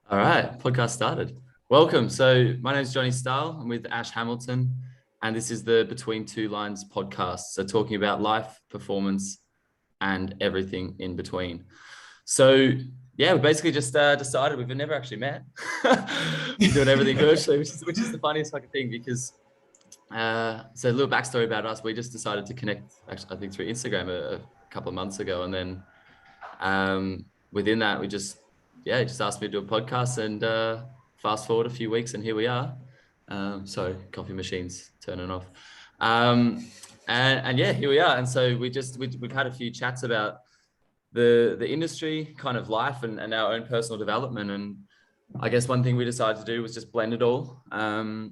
All right, podcast started. Welcome. So my name is Jonny Stahl. I'm with Ash Hamilton, and this is the Between Two Lines podcast. So talking about life, performance, and everything in between. So yeah, we basically just decided we've never actually met. We're doing everything virtually, which is the funniest fucking thing because so a little backstory about us. We just decided to connect. Actually, I think through Instagram a couple of months ago, and then within that, we just just asked me to do a podcast, and fast forward a few weeks, and here we are. Sorry, coffee machines turning off. And yeah, here we are. And so we've had a few chats about the industry, kind of life, and our own personal development. And I guess one thing we decided to do was just blend it all. And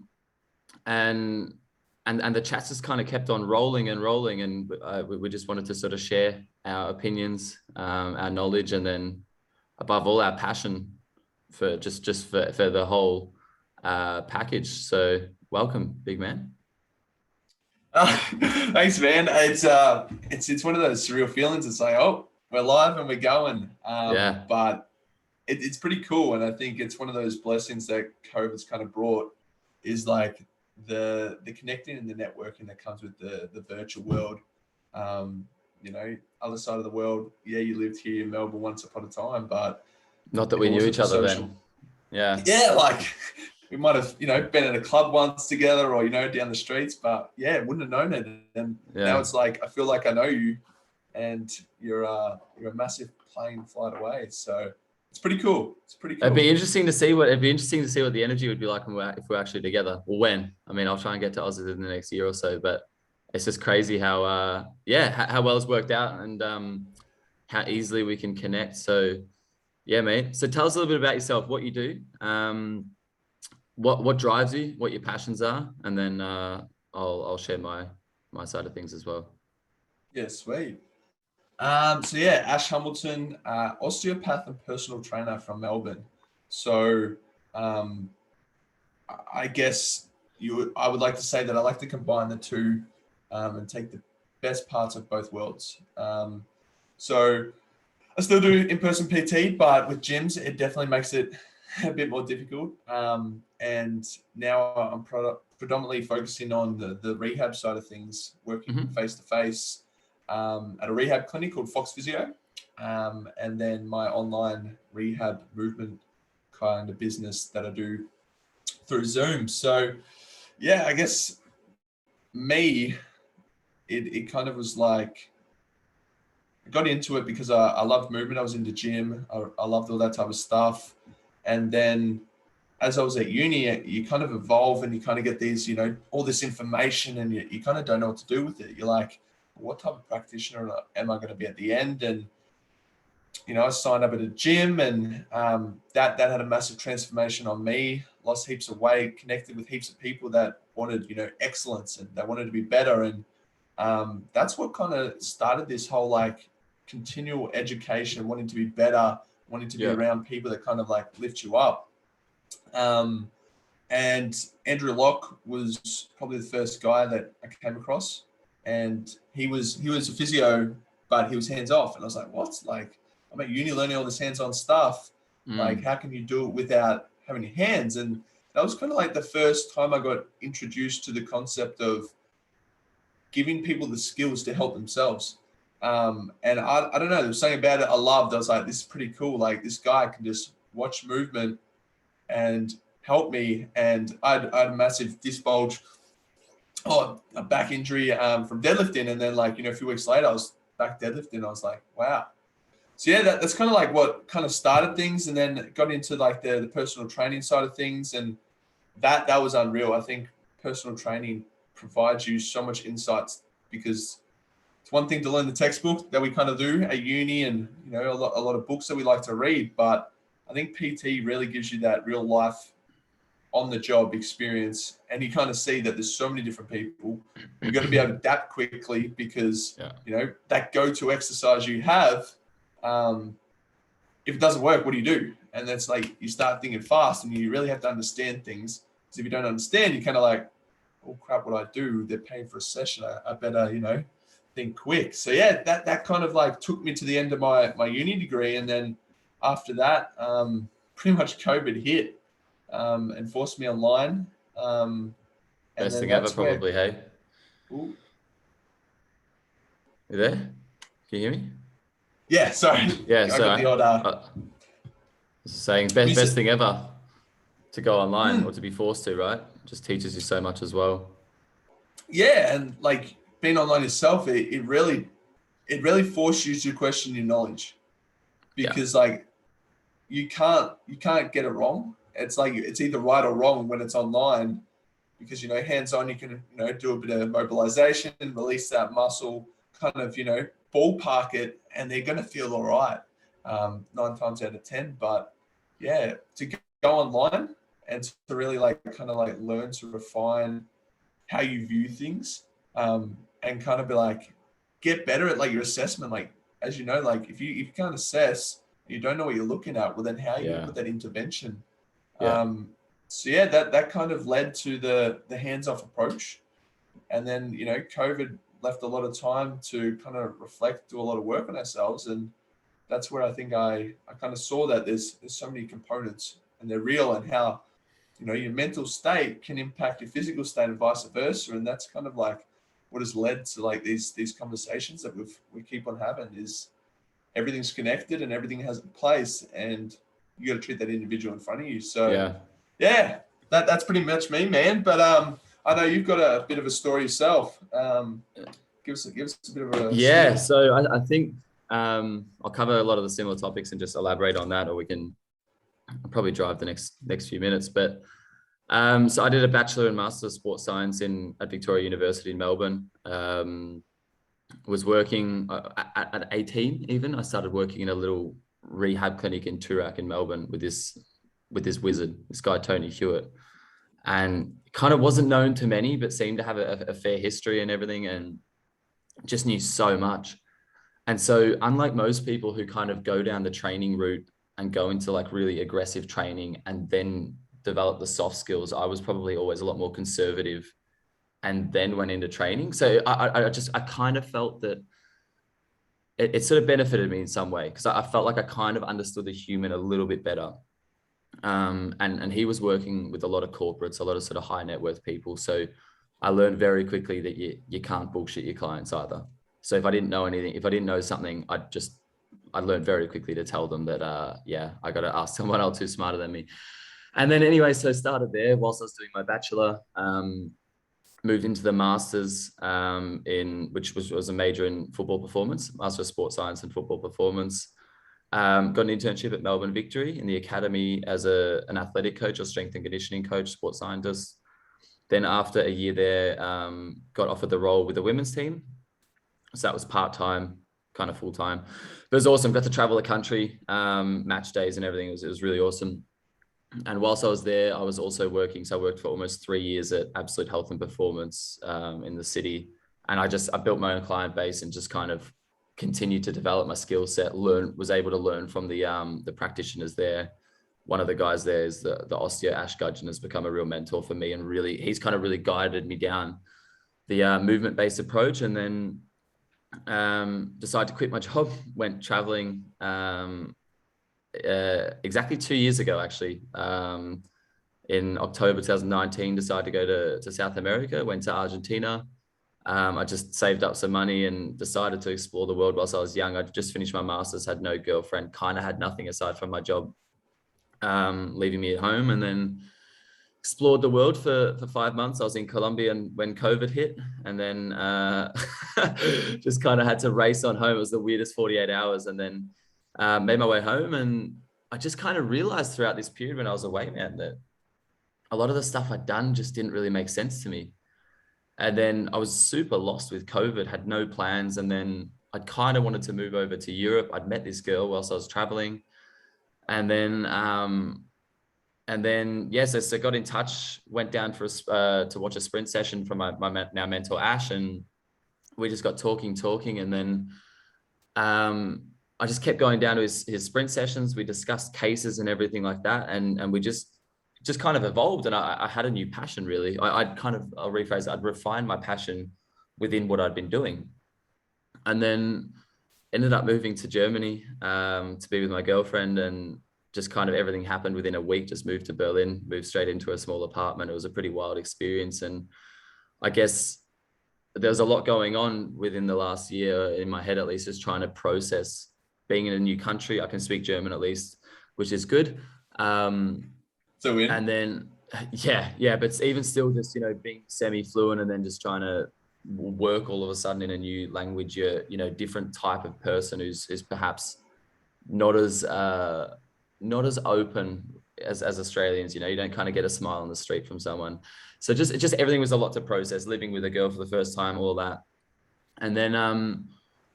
the chats just kind of kept on rolling and rolling, and we just wanted to sort of share our opinions, our knowledge, and then above all our passion for for the whole package. So welcome, big man. Thanks, man. It's one of those surreal feelings. It's like, oh, we're live and we're going. Yeah. But it's pretty cool, and I think it's one of those blessings that COVID's kind of brought is like the connecting and the networking that comes with the virtual world. Other side of the world. Yeah, you lived here in Melbourne once upon a time, but Not that we knew each other then. Yeah, like we might have, been at a club once together or, down the streets, but yeah, wouldn't have known it. And now it's like, I feel like I know you and you're a massive plane flight away. So it's pretty cool. It'd be interesting to see what the energy would be like if we're actually together, or when. I mean, I'll try and get to Aussie in the next year or so, but it's just crazy how well it's worked out, and how easily we can connect. So yeah, mate. So tell us a little bit about yourself, what you do, what drives you, what your passions are, and then I'll share my side of things as well. Yeah, sweet. Ash Hamilton, osteopath and personal trainer from Melbourne. So I guess I would like to say that I like to combine the two, and take the best parts of both worlds. So I still do in-person PT, but with gyms, it definitely makes it a bit more difficult. And now I'm predominantly focusing on the rehab side of things, working face-to-face at a rehab clinic called Fox Physio. And then my online rehab movement kind of business that I do through Zoom. So yeah, I guess it kind of was like, I got into it because I loved movement. I was in the gym. I loved all that type of stuff. And then as I was at uni, you kind of evolve and you kind of get these, all this information, and you kind of don't know what to do with it. You're like, what type of practitioner am I going to be at the end? And, I signed up at a gym, and that had a massive transformation on me. Lost heaps of weight, connected with heaps of people that wanted, excellence, and they wanted to be better. And that's what kind of started this whole like continual education, wanting to be better, wanting to be around people that kind of like lift you up. And Andrew Locke was probably the first guy that I came across, and he was a physio, but he was hands off. And I was like, what? Like, I'm at uni learning all this hands-on stuff. Like, how can you do it without having your hands? And that was kind of like the first time I got introduced to the concept of giving people the skills to help themselves. And I don't know, there was something about it I loved. I was like, this is pretty cool. Like, this guy can just watch movement and help me. And I had a massive disc bulge, a back injury from deadlifting. And then like, a few weeks later, I was back deadlifting. I was like, wow. So yeah, that's kind of like what kind of started things, and then got into like the personal training side of things. And that was unreal. I think personal training provides you so much insights, because it's one thing to learn the textbook that we kind of do at uni, and a lot of books that we like to read, but I think PT really gives you that real life on the job experience, and you kind of see that there's so many different people. You got to be able to adapt quickly, because that go-to exercise you have, if it doesn't work, what do you do? And that's like, you start thinking fast, and you really have to understand things, because if you don't understand, you're kind of like, oh crap, what do I do? They're paying for a session. I better, think quick. So yeah, that kind of like took me to the end of my uni degree. And then after that, pretty much COVID hit and forced me online. And Best then thing ever, that's where, probably. Hey, ooh, you there? Can you hear me? yeah, sorry. Yeah. I So got the odd saying best thing ever to go online or mm, to be forced to, right? Just teaches you so much as well. yeah, and like being online yourself, it really forces you to question your knowledge, Yeah. because like you can't get it wrong. It's like it's either right or wrong when it's online, because hands on you can do a bit of mobilization and release that muscle, kind of ballpark it, and they're going to feel all right 9 times out of 10. But yeah, to go online and to really like kind of like learn to refine how you view things, and kind of be like get better at like your assessment. Like, as you know, like if you can't assess, you don't know what you're looking at, well then how are you going to Yeah. put that intervention? Yeah. So yeah, that kind of led to the hands-off approach. And then COVID left a lot of time to kind of reflect, do a lot of work on ourselves. And that's where I think I kind of saw that there's so many components, and they're real, and how your mental state can impact your physical state and vice versa. And that's kind of like what has led to like these conversations that we keep on having, is everything's connected and everything has a place, and you got to treat that individual in front of you. So Yeah. yeah, that's pretty much me, man. But I know you've got a bit of a story yourself. Give us a bit of a Yeah. spiel. So I think I'll cover a lot of the similar topics and just elaborate on that, or we can probably drive the next few minutes. But so I did a Bachelor and Master of Sports Science at Victoria University in Melbourne. Was working at 18 even. I started working in a little rehab clinic in Toorak in Melbourne with this wizard, this guy, Tony Hewitt. And kind of wasn't known to many, but seemed to have a fair history and everything, and just knew so much. And so unlike most people who kind of go down the training route and go into like really aggressive training and then develop the soft skills, I was probably always a lot more conservative and then went into training. So I kind of felt that it sort of benefited me in some way, because I felt like I kind of understood the human a little bit better. And he was working with a lot of corporates, a lot of sort of high net worth people. So I learned very quickly that you can't bullshit your clients either. So if I didn't know anything, if I didn't know something, I learned very quickly to tell them that, I got to ask someone else who's smarter than me. And then anyway, so I started there whilst I was doing my bachelor, moved into the master's which was a major in football performance, Master of Sports Science and Football Performance. Got an internship at Melbourne Victory in the academy as an athletic coach or strength and conditioning coach, sports scientist. Then after a year there, got offered the role with the women's team. So that was part-time, kind of full-time. But it was awesome. Got to travel the country, match days and everything. It was really awesome. And whilst I was there, I was also working. So I worked for almost 3 years at Absolute Health and Performance in the city. And I built my own client base and just kind of continued to develop my skill set, was able to learn from the practitioners there. One of the guys there is the osteo Ash Gudgeon, has become a real mentor for me, and really, he's kind of really guided me down the movement-based approach. And then decided to quit my job, went traveling exactly 2 years ago, actually. In October 2019, decided to go to South America, went to Argentina. I just saved up some money and decided to explore the world whilst I was young. I'd just finished my master's, had no girlfriend, kind of had nothing aside from my job, leaving me at home, and then explored the world for 5 months. I was in Colombia and when COVID hit, and then just kind of had to race on home. It was the weirdest 48 hours, and then made my way home. And I just kind of realized throughout this period when I was away, man, that a lot of the stuff I'd done just didn't really make sense to me. And then I was super lost with COVID, had no plans. And then I kind of wanted to move over to Europe. I'd met this girl whilst I was traveling. And then, yes, so got in touch, went down to watch a sprint session from my now mentor, Ash. And we just got talking. And then I just kept going down to his sprint sessions. We discussed cases and everything like that. And we just kind of evolved, and I had a new passion, really. I'll rephrase it, I'd refined my passion within what I'd been doing. And then ended up moving to Germany to be with my girlfriend. And just kind of everything happened within a week. Just moved to Berlin, moved straight into a small apartment. It was a pretty wild experience. And I guess there's a lot going on within the last year in my head, at least, just trying to process being in a new country. I can speak German at least, which is good. So win. And then, yeah, but even still just, being semi-fluent and then just trying to work all of a sudden in a new language, you're, different type of person who's perhaps not as open as Australians. You don't kind of get a smile on the street from someone. So just everything was a lot to process, living with a girl for the first time, all that. And then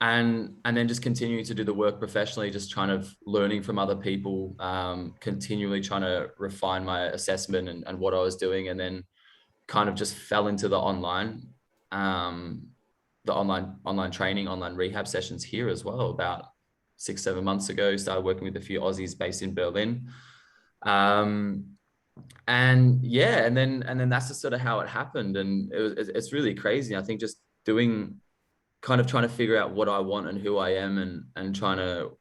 and then just continuing to do the work professionally, just trying to learning from other people, continually trying to refine my assessment and what I was doing. And then kind of just fell into the online training, online rehab sessions here as well. About 6-7 months ago, started working with a few Aussies based in Berlin. And then that's just sort of how it happened. And it's really crazy. I think just trying to figure out what I want and who I am, and trying to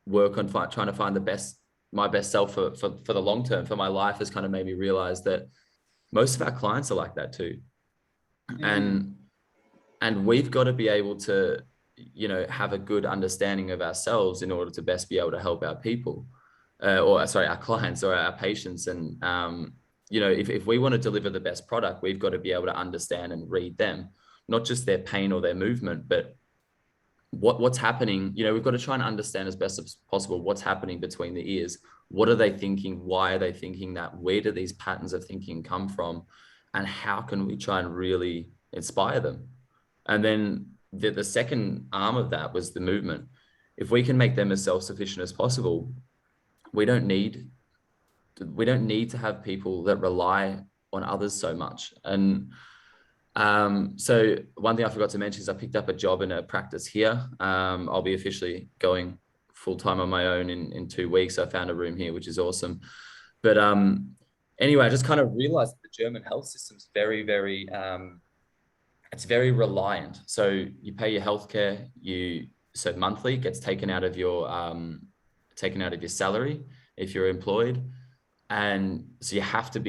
work on trying to find my best self for the long term, for my life, has kind of made me realize that most of our clients are like that too. And we've got to be able to, have a good understanding of ourselves in order to best be able to help our people, our clients or our patients. And, if we want to deliver the best product, we've got to be able to understand and read them, not just their pain or their movement, but what's happening. We've got to try and understand as best as possible what's happening between the ears. What are they thinking? Why are they thinking that? Where do these patterns of thinking come from? And how can we try and really inspire them? And then the second arm of that was the movement. If we can make them as self-sufficient as possible, we don't need to have people that rely on others so much. And so one thing I forgot to mention is I picked up a job in a practice here. I'll be officially going full-time on my own in 2 weeks. I found a room here, which is awesome. But anyway, I just kind of realized that the German health system is very, very, it's very reliant. So you pay your healthcare, so monthly gets taken out of your salary if you're employed. And so you have to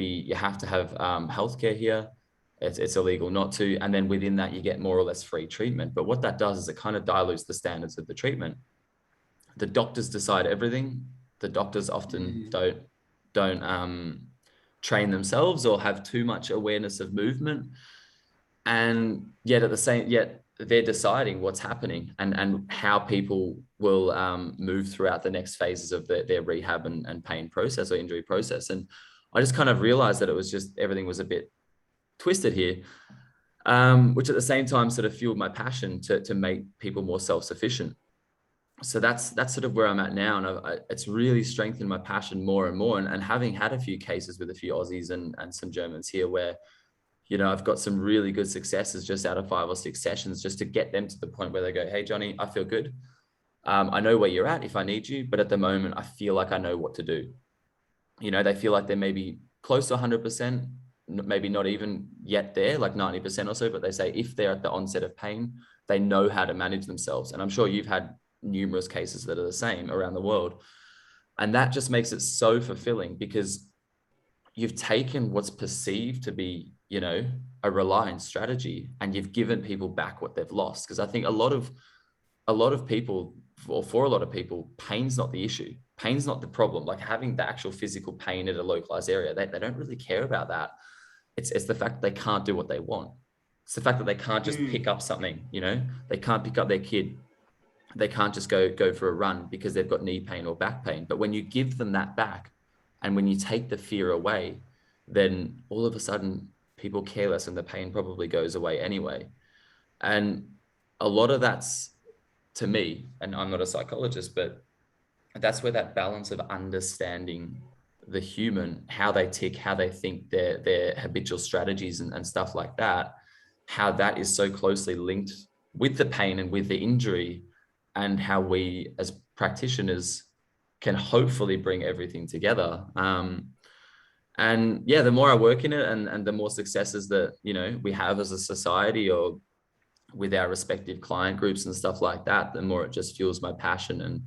have healthcare here. It's illegal not to. And then within that, you get more or less free treatment. But what that does is it kind of dilutes the standards of the treatment. The doctors decide everything. The doctors often don't train themselves or have too much awareness of movement. And yet they're deciding what's happening and how people will move throughout the next phases of their rehab and pain process or injury process. And I just kind of realized that it was just, everything was a bit twisted here, which at the same time sort of fueled my passion to make people more self-sufficient. So that's sort of where I'm at now. And it's really strengthened my passion more and more. And having had a few cases with a few Aussies and some Germans here where, I've got some really good successes just out of 5 or 6 sessions, just to get them to the point where they go, hey, Jonny, I feel good. I know where you're at if I need you, but at the moment, I feel like I know what to do. They feel like they're maybe close to 100%, maybe not even yet there, like 90% or so, but they say if they're at the onset of pain, they know how to manage themselves. And I'm sure you've had numerous cases that are the same around the world. And that just makes it so fulfilling, because you've taken what's perceived to be, a reliant strategy, and you've given people back what they've lost. Because I think a lot of people, or for a lot of people, pain's not the issue. Pain's not the problem. Like having the actual physical pain at a localized area, they don't really care about that. It's the fact that they can't do what they want. It's the fact that they can't just pick up something, they can't pick up their kid. They can't just go for a run because they've got knee pain or back pain. But when you give them that back, and when you take the fear away, then all of a sudden people care less and the pain probably goes away anyway. And a lot of that's, to me, and I'm not a psychologist, but that's where that balance of understanding the human, how they tick, how they think, their habitual strategies and stuff like that, how that is so closely linked with the pain and with the injury, and how we as practitioners can hopefully bring everything together. And yeah, the more I work in it and the more successes that, we have as a society or with our respective client groups and stuff like that, the more it just fuels my passion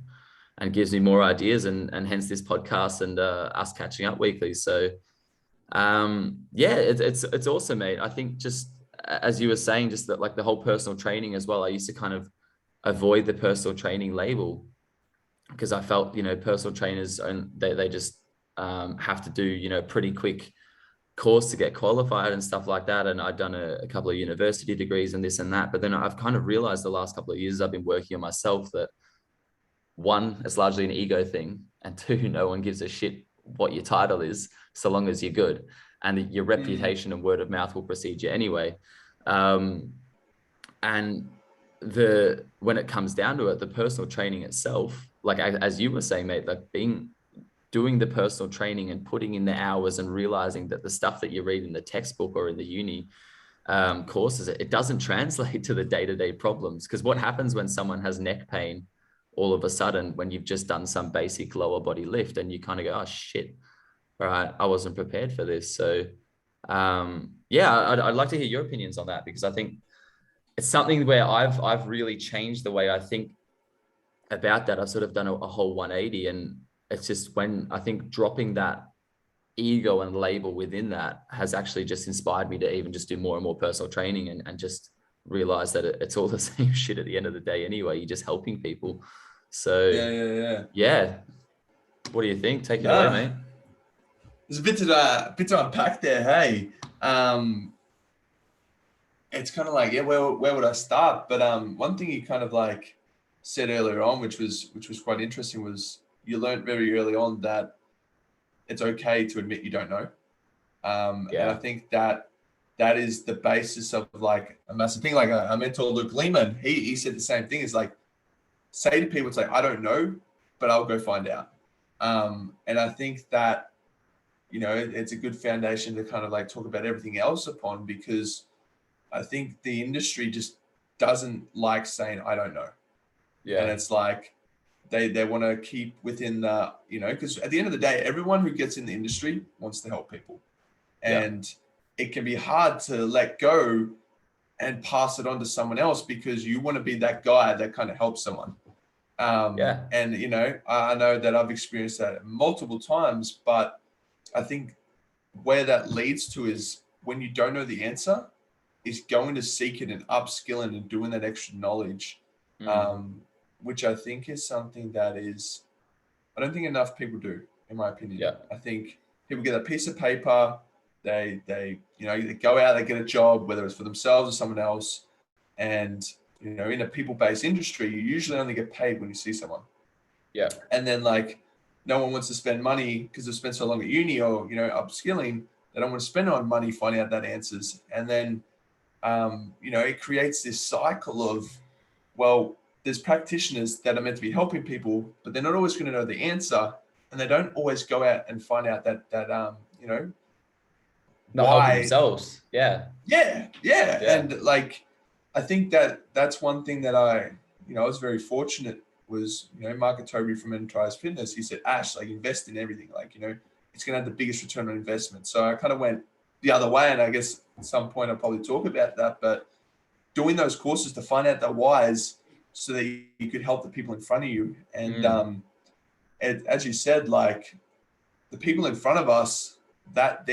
and gives me more ideas, and hence this podcast and us catching up weekly. So yeah, it's awesome, mate. I think just as you were saying, just that like the whole personal training as well. I used to kind of avoid the personal training label because I felt, you know, personal trainers and they just have to do, you know, pretty quick course to get qualified and stuff like that. And I'd done a couple of university degrees and this and that. But then I've kind of realized the last couple of years I've been working on myself that one, it's largely an ego thing, and two, no one gives a shit what your title is so long as you're good, and your reputation and word of mouth will precede you anyway. And when it comes down to it, the personal training itself, like as you were saying, mate, like doing the personal training and putting in the hours and realizing that the stuff that you read in the textbook or in the uni courses, it doesn't translate to the day-to-day problems. Because what happens when someone has neck pain all of a sudden when you've just done some basic lower body lift, and you kind of go, oh shit, all right, I wasn't prepared for this. So yeah, I'd like to hear your opinions on that, because I think it's something where I've really changed the way I think about that. I've sort of done a whole 180, and it's just when I think dropping that ego and label within that has actually just inspired me to even just do more and more personal training, and just realize that it's all the same shit at the end of the day anyway. You're just helping people. So yeah. What do you think? Take it away, mate. There's a bit to unpack there. Hey, it's kind of like, yeah, where would I start? But one thing you kind of like said earlier on, which was quite interesting, was you learned very early on that it's okay to admit you don't know. And I think that is the basis of like a massive thing. Like a mentor, Luke Lehman, he said the same thing. Is like, say to people, it's like, I don't know, but I'll go find out. And I think that, you know, it's a good foundation to kind of like talk about everything else upon, because I think the industry just doesn't like saying, I don't know. Yeah. And it's like, they want to keep within the, you know, because at the end of the day, everyone who gets in the industry wants to help people. And it can be hard to let go and pass it on to someone else, because you want to be that guy that kind of helps someone. And, you know, I know that I've experienced that multiple times, but I think where that leads to is when you don't know the answer, is going to seek it and upskilling and doing that extra knowledge. Which I think is something that is, I don't think enough people do, in my opinion. I think people get a piece of paper, they you know, they go out, they get a job, whether it's for themselves or someone else. And, you know, in a people-based industry, you usually only get paid when you see someone. And then like, no one wants to spend money because they've spent so long at uni or, you know, upskilling. They don't want to spend on money finding out that answers. And then, you know, it creates this cycle of, well, there's practitioners that are meant to be helping people, but they're not always going to know the answer, and they don't always go out and find out that you know, not helping themselves. Yeah. And like, I think that's one thing that I was very fortunate was, you know, Mark Toby from Enterprise Fitness. He said, Ash, like, invest in everything. Like, you know, it's going to have the biggest return on investment. So I kind of went the other way, and I guess at some point I'll probably talk about that, but doing those courses to find out the whys, so that you could help the people in front of you. And as you said, like, the people in front of us, that's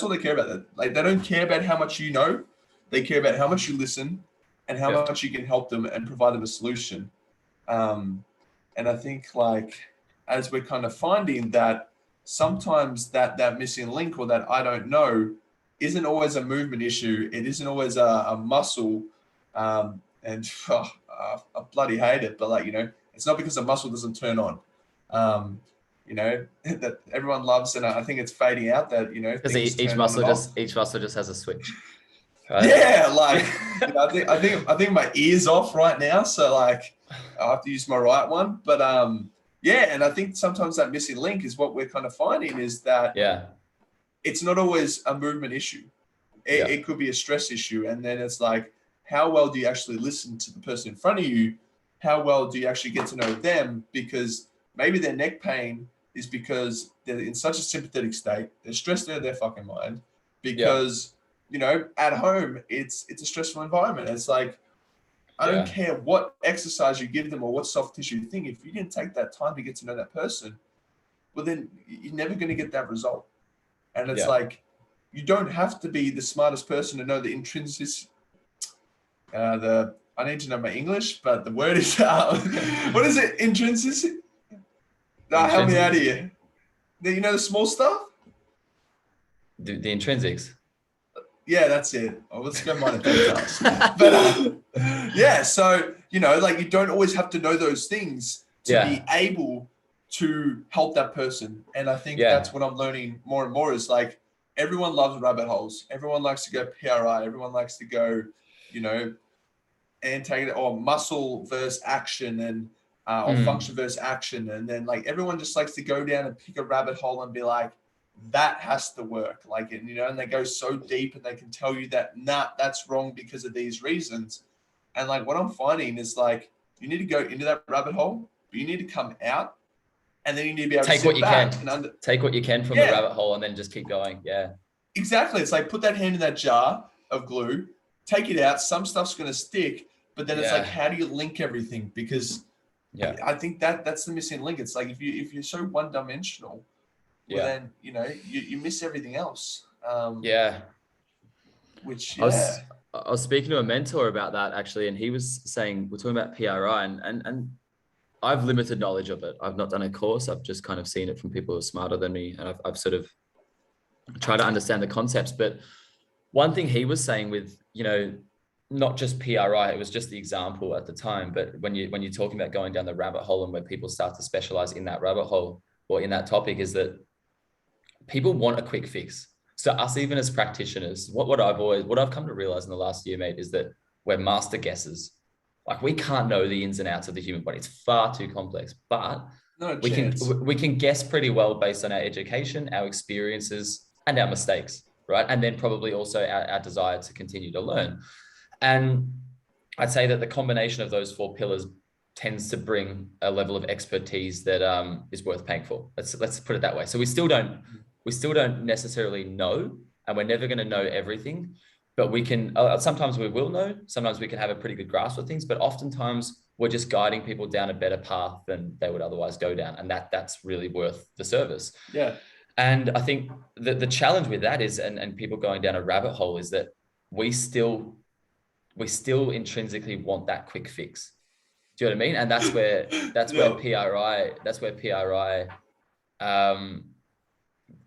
all they care about. Like, they don't care about how much you know. They care about how much you listen and how much you can help them and provide them a solution. And I think, like, as we're kind of finding that sometimes that missing link or that I don't know isn't always a movement issue. It isn't always a muscle. And I bloody hate it, but, like, you know, it's not because the muscle doesn't turn on, you know, that everyone loves, and I think it's fading out that, you know, because each muscle just has a switch. Right? Yeah, like, you know, I think my ear's off right now, so like I have to use my right one. But yeah, and I think sometimes that missing link is what we're kind of finding, is that it's not always a movement issue. It could be a stress issue, and then it's like, how well do you actually listen to the person in front of you? How well do you actually get to know them? Because maybe their neck pain is because they're in such a sympathetic state. They're stressed out of their fucking mind because, you know, at home, it's a stressful environment. It's like, I don't care what exercise you give them or what soft tissue thing. If you didn't take that time to get to know that person, well, then you're never going to get that result. And it's like, you don't have to be the smartest person to know the intrinsic, I need to know my English, but the word is, what is it? Intrinsic? Help me out here. You know, the small stuff? The intrinsics. Yeah, that's it. Oh, let's go minor details. But yeah, so, you know, like you don't always have to know those things to be able to help that person. And I think that's what I'm learning more and more is like, everyone loves rabbit holes. Everyone likes to go PRI. Everyone likes to go, you know, antagonist or muscle versus action and or function versus action. And then like everyone just likes to go down and pick a rabbit hole and be like, that has to work. Like, and, you know, and they go so deep and they can tell you that, that's wrong because of these reasons. And like, what I'm finding is like, you need to go into that rabbit hole, but you need to come out and then you need to be able to sit back and take what you can from the rabbit hole and then just keep going. Yeah, exactly. It's like, put that hand in that jar of glue, take it out. Some stuff's going to stick, but then it's like, how do you link everything? Because I think that's the missing link. It's like, if you're so one dimensional, well, then, you know, you miss everything else. Which, I was speaking to a mentor about that actually, and he was saying, we're talking about PRI and I've limited knowledge of it. I've not done a course. I've just kind of seen it from people who are smarter than me. And I've sort of tried to understand the concepts. But one thing he was saying with, you know, not just PRI, it was just the example at the time. But when you're talking about going down the rabbit hole and when people start to specialize in that rabbit hole or in that topic, is that people want a quick fix. So us, even as practitioners, what I've come to realize in the last year, mate, is that we're master guessers. Like, we can't know the ins and outs of the human body. It's far too complex, but we can guess pretty well based on our education, our experiences, and our mistakes, right? And then probably also our desire to continue to learn. And I'd say that the combination of those four pillars tends to bring a level of expertise that is worth paying for. Let's put it that way. So we still don't necessarily know, and we're never going to know everything, but we can, sometimes we will know, sometimes we can have a pretty good grasp of things, but oftentimes we're just guiding people down a better path than they would otherwise go down. And that's really worth the service. Yeah. And I think the challenge with that is, and people going down a rabbit hole, is that we still intrinsically want that quick fix. Do you know what I mean? And that's where PRI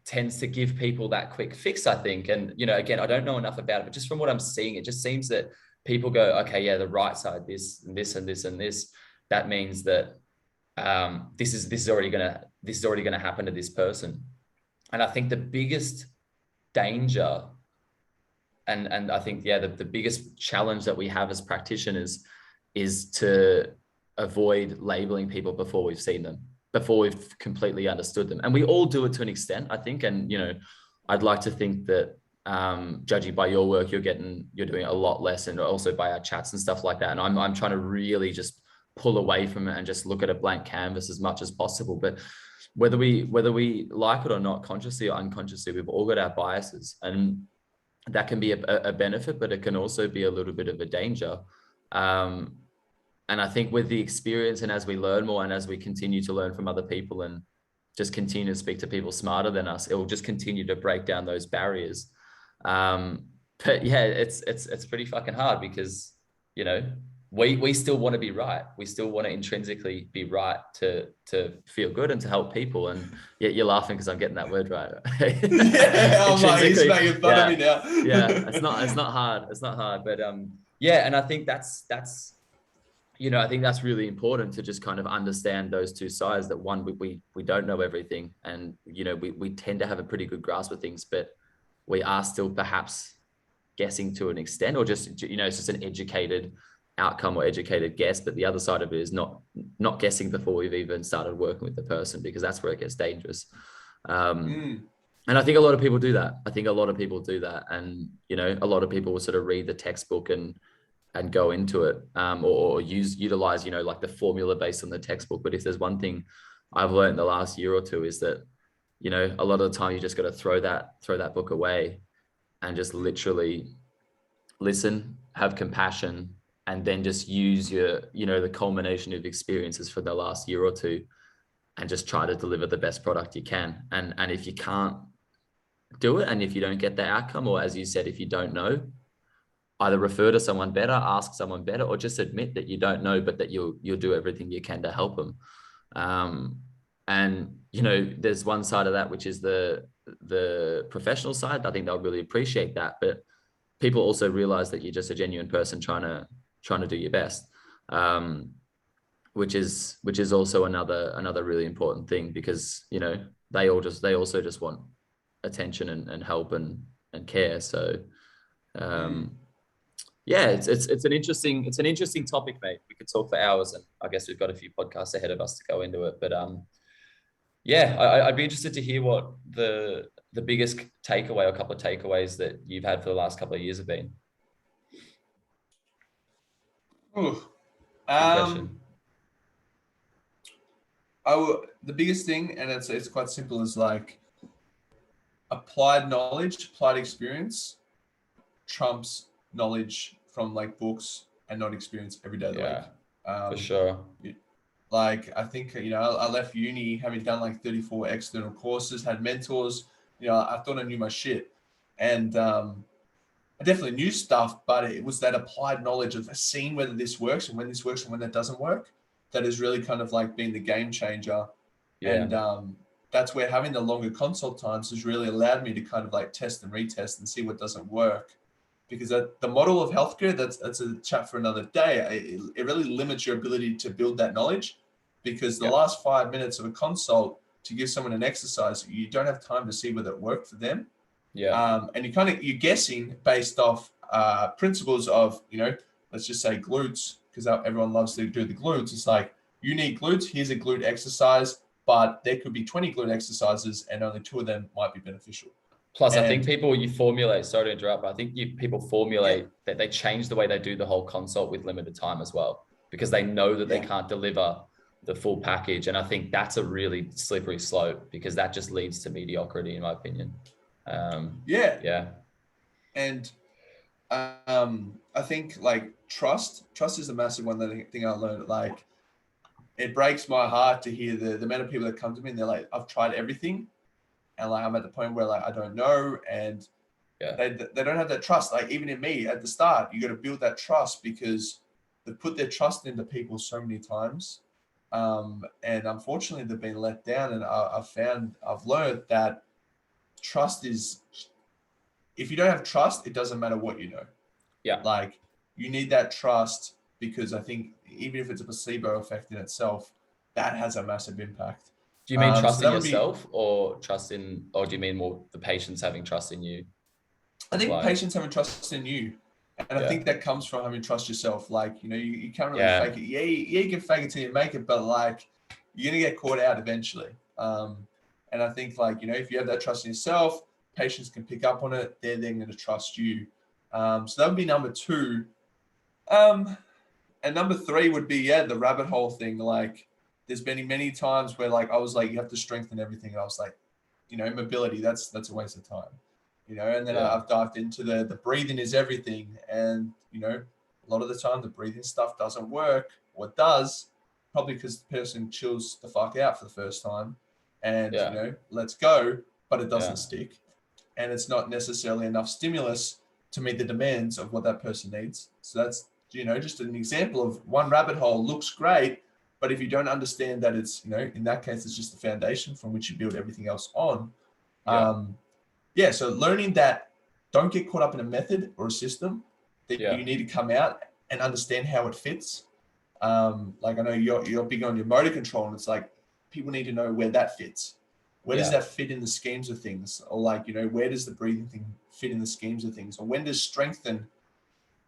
tends to give people that quick fix, I think. And, you know, again, I don't know enough about it, but just from what I'm seeing, it just seems that people go, okay, yeah, the right side, this and this and this and this, that means that this is already going to happen to this person. And I think the biggest danger and I think, the biggest challenge that we have as practitioners is to avoid labeling people before we've seen them, before we've completely understood them. And we all do it to an extent, I think. And, you know, I'd like to think that judging by your work, you're doing a lot less, and also by our chats and stuff like that. And I'm trying to really just pull away from it and just look at a blank canvas as much as possible. But whether we like it or not, consciously or unconsciously, we've all got our biases, and that can be a benefit, but it can also be a little bit of a danger. And I think with the experience, and as we learn more, and as we continue to learn from other people and just continue to speak to people smarter than us, it will just continue to break down those barriers. But yeah, it's pretty fucking hard because, you know, we still want to be right. We still want to intrinsically be right to feel good and to help people. And yet you're laughing because I'm getting that word right. Yeah, I'm like, he's making fun of me now. Yeah, it's not hard. It's not hard. But yeah, and I think that's you know, I think that's really important to just kind of understand those two sides, that one, we don't know everything, and, you know, we tend to have a pretty good grasp of things, but we are still perhaps guessing to an extent, or just, you know, it's just an educated outcome or educated guess. But the other side of it is not guessing before we've even started working with the person, because that's where it gets dangerous. And I think a lot of people do that. And, you know, a lot of people will sort of read the textbook and go into it, or utilize, you know, like the formula based on the textbook. But if there's one thing I've learned in the last year or two, is that, you know, a lot of the time you just got to throw that book away and just literally listen, have compassion, and then just use your, the culmination of experiences for the last year or two and just try to deliver the best product you can. And if you can't do it, and if you don't get the outcome, or as you said, if you don't know, either refer to someone better, ask someone better, or just admit that you don't know, but that you'll do everything you can to help them. And there's one side of that, which is the professional side. I think they'll really appreciate that, but people also realize that you're just a genuine person trying to do your best, which is also another really important thing, because they also just want attention and help and care. So yeah, it's an interesting topic, mate. We could talk for hours, and I guess we've got a few podcasts ahead of us to go into it. But yeah, I'd be interested to hear what the biggest takeaway, or a couple of takeaways that you've had for the last couple of years have been. Ooh. Good question. The biggest thing, and it's quite simple, is like applied knowledge, applied experience trumps knowledge from like books and not experience every day of the week. For sure. Like, I think, I left uni having done like 34 external courses, had mentors, I thought I knew my shit. And I definitely knew stuff, but it was that applied knowledge of seeing whether this works and when this works and when that doesn't work that has really kind of like been the game changer. Yeah. And that's where having the longer consult times has really allowed me to kind of like test and retest and see what doesn't work. Because the model of healthcare, that's a chat for another day. It really limits your ability to build that knowledge, because the last 5 minutes of a consult to give someone an exercise, you don't have time to see whether it worked for them. Yeah. And you're guessing based off principles of, let's just say glutes, because everyone loves to do the glutes. It's like, you need glutes, here's a glute exercise, but there could be 20 glute exercises and only 2 of them might be beneficial. Plus, I think you formulate, sorry to interrupt, but I think people formulate that they change the way they do the whole consult with limited time as well, because they know that they can't deliver the full package. And I think that's a really slippery slope, because that just leads to mediocrity, in my opinion. Yeah. And I think like trust is a massive one. That thing I learned, like, it breaks my heart to hear the amount of people that come to me and they're like, I've tried everything, and like I'm at the point where like I don't know, and they don't have that trust. Like, even in me at the start, you got to build that trust, because they put their trust into people so many times, and unfortunately they've been let down. And I've learned that trust is, if you don't have trust, it doesn't matter what you know. Yeah, like, you need that trust, because I think even if it's a placebo effect in itself, that has a massive impact. Do you mean trust in yourself, or do you mean more the patients having trust in you? I think patients having trust in you. And I think that comes from having trust yourself. Like, you can't really fake it. Yeah, you can fake it till you make it, but like, you're going to get caught out eventually. And I think, like, if you have that trust in yourself, patients can pick up on it. They're then going to trust you. So that would be number 2. And number 3 would be, the rabbit hole thing. Like, there's been many times where like I was like, you have to strengthen everything. And I was like, mobility, that's a waste of time. And then I've dived into the breathing is everything. And, a lot of the time the breathing stuff doesn't work, or it does, probably because the person chills the fuck out for the first time and, let's go, but it doesn't stick. And it's not necessarily enough stimulus to meet the demands of what that person needs. So that's, just an example of one rabbit hole looks great, but if you don't understand that it's, in that case, it's just the foundation from which you build everything else on. So learning that, don't get caught up in a method or a system, that you need to come out and understand how it fits. Like, I know you're big on your motor control, and it's like, people need to know where that fits. Where does that fit in the schemes of things? Or like, where does the breathing thing fit in the schemes of things? Or when does strengthen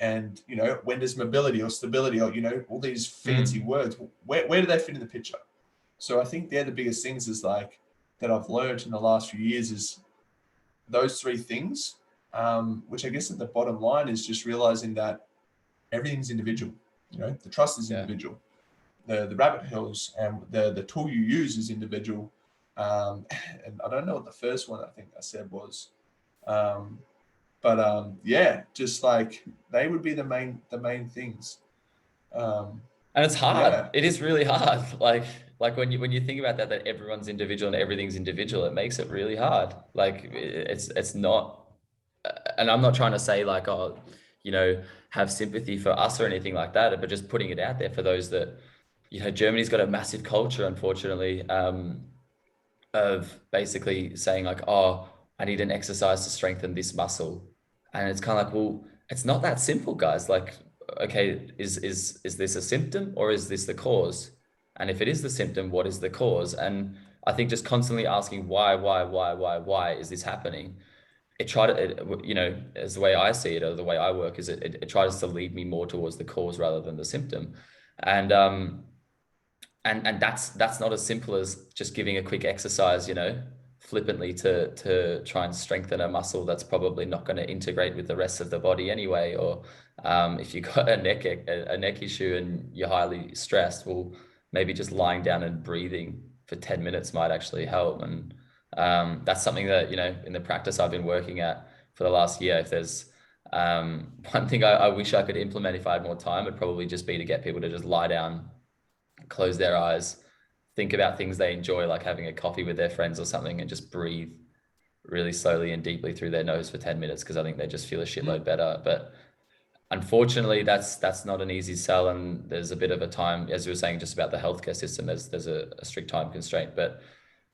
and, when does mobility or stability, or, all these fancy words, where do they fit in the picture? So I think they're the biggest things, is like, that I've learned in the last few years, is those 3 things, which I guess at the bottom line is just realizing that everything's individual. The trust is individual. The rabbit holes and the tool you use is individual. And I don't know what the first one I think I said was. But yeah, just like they would be the main things. And it's hard. Yeah. It is really hard. Like when you think about that everyone's individual and everything's individual, it makes it really hard. Like it's not, and I'm not trying to say like, oh, have sympathy for us or anything like that, but just putting it out there for those that, Germany's got a massive culture, unfortunately, of basically saying like, oh, I need an exercise to strengthen this muscle. And it's kind of like, well, it's not that simple, guys. Like, okay, is this a symptom or is this the cause? And if it is the symptom, what is the cause? And I think just constantly asking why is this happening? As the way I see it or the way I work is it tries to lead me more towards the cause rather than the symptom. And that's not as simple as just giving a quick exercise, flippantly to try and strengthen a muscle that's probably not going to integrate with the rest of the body anyway. Or if you got a neck issue and you're highly stressed, well, maybe just lying down and breathing for 10 minutes might actually help. And that's something that, in the practice I've been working at for the last year. If there's one thing I wish I could implement if I had more time, it'd probably just be to get people to just lie down, close their eyes, think about things they enjoy, like having a coffee with their friends or something, and just breathe really slowly and deeply through their nose for 10 minutes, because I think they just feel a shitload better. But unfortunately, that's not an easy sell, and there's a bit of a time, as you were saying, just about the healthcare system, there's a strict time constraint. But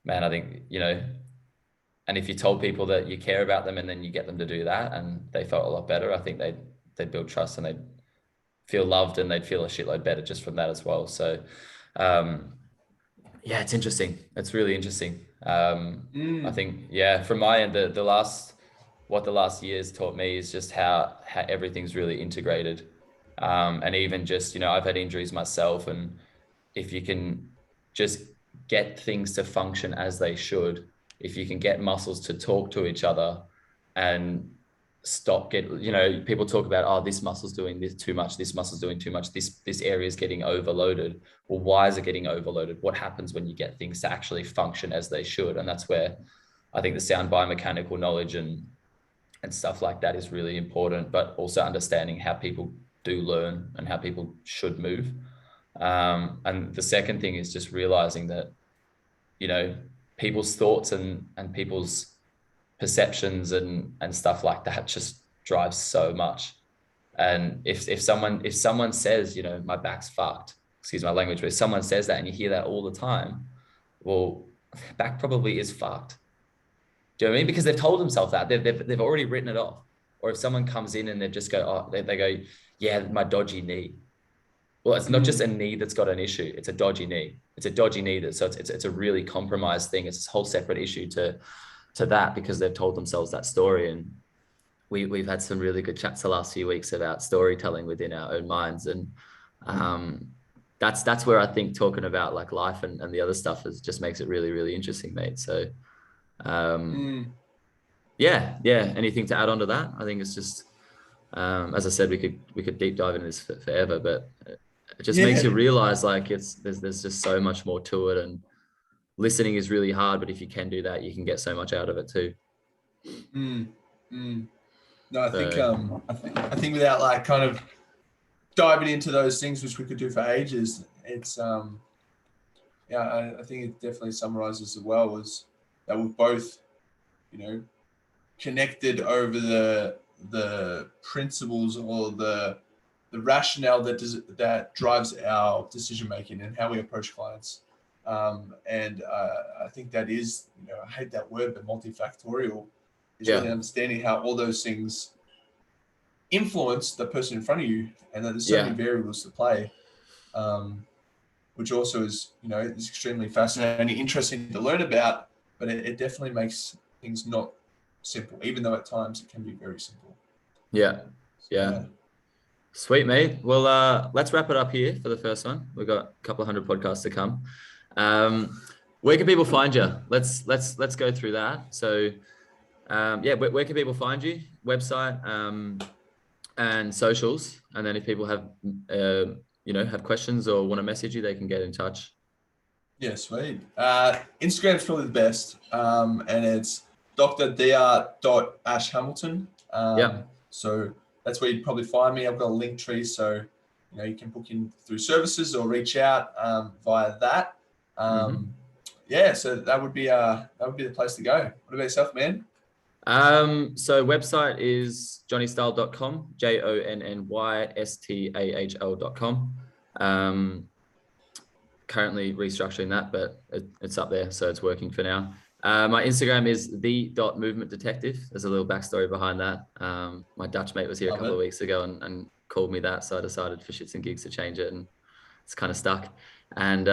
man, I think, and if you told people that you care about them and then you get them to do that and they felt a lot better, I think they'd build trust and they'd feel loved and they'd feel a shitload better just from that as well. So yeah, it's interesting. It's really interesting. I think, yeah, from my end, what the last year's taught me is just how everything's really integrated. And even just, I've had injuries myself, and if you can just get things to function as they should, if you can get muscles to talk to each other and people talk about, oh, this muscle's doing this too much, this muscle's doing too much, this area is getting overloaded. Well, why is it getting overloaded? What happens when you get things to actually function as they should? And that's where I think the sound biomechanical knowledge and stuff like that is really important, but also understanding how people do learn and how people should move. And the second thing is just realizing that, people's thoughts and people's perceptions and stuff like that just drives so much. And if someone says, my back's fucked, excuse my language, but if someone says that and you hear that all the time, well, back probably is fucked. Do you know what I mean? Because they've told themselves that they've already written it off. Or if someone comes in and they just go, oh, they go, yeah, my dodgy knee. Well, it's not just a knee that's got an issue. It's a dodgy knee. It's a dodgy knee so it's a really compromised thing. It's a whole separate issue to that, because they've told themselves that story. And we've had some really good chats the last few weeks about storytelling within our own minds. And that's where I think talking about like life and the other stuff just makes it really, really interesting, mate. So yeah. Anything to add on to that? I think it's just, as I said, we could deep dive into this forever, but it just makes you realize like there's just so much more to it, and listening is really hard, but if you can do that, you can get so much out of it too. No, I think without like kind of diving into those things, which we could do for ages, it's I think it definitely summarizes as well as that we've both, connected over the principles or the rationale that drives our decision making and how we approach clients. And I think that is, I hate that word, but multifactorial is really understanding how all those things influence the person in front of you, and that there's so many variables to play, which also is, is extremely fascinating, interesting to learn about, but it definitely makes things not simple, even though at times it can be very simple. Yeah. Sweet, mate. Well, let's wrap it up here for the first one. We've got a couple of hundred podcasts to come. Where can people find you? Let's go through that. So, where can people find you? Website and socials. And then if people have have questions or want to message you, they can get in touch. Yeah, sweet. Instagram's probably the best, and it's dr.dr.ashhamilton. Yeah. So that's where you'd probably find me. I've got a link tree, so you can book in through services or reach out via that. Yeah, so that would be the place to go. What about yourself, man? So website is jonnystahl.com, JONNYSTAHL.com. Currently restructuring that, but it's up there, so it's working for now. My Instagram is the.movement detective. There's a little backstory behind that. My Dutch mate was here a couple of weeks ago and called me that, so I decided for shits and gigs to change it, and it's kind of stuck. And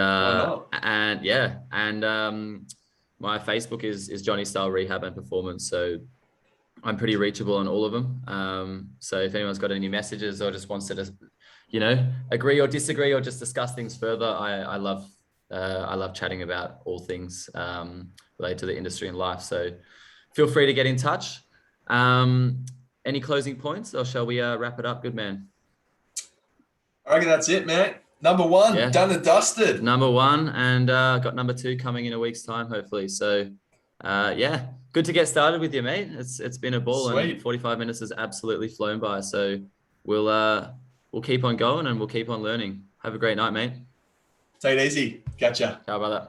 my Facebook is Jonny Stahl Rehab and Performance. So I'm pretty reachable on all of them. So if anyone's got any messages or just wants to just, agree or disagree or just discuss things further, I love chatting about all things related to the industry and life. So feel free to get in touch. Any closing points, or shall we wrap it up? Good man. I reckon that's it, man. Number one, done and dusted. Number one, and got number two coming in a week's time, hopefully. So good to get started with you, mate. It's been a ball. Sweet. And 45 minutes has absolutely flown by. So we'll keep on going and we'll keep on learning. Have a great night, mate. Take it easy. Catch ya. Ciao, brother.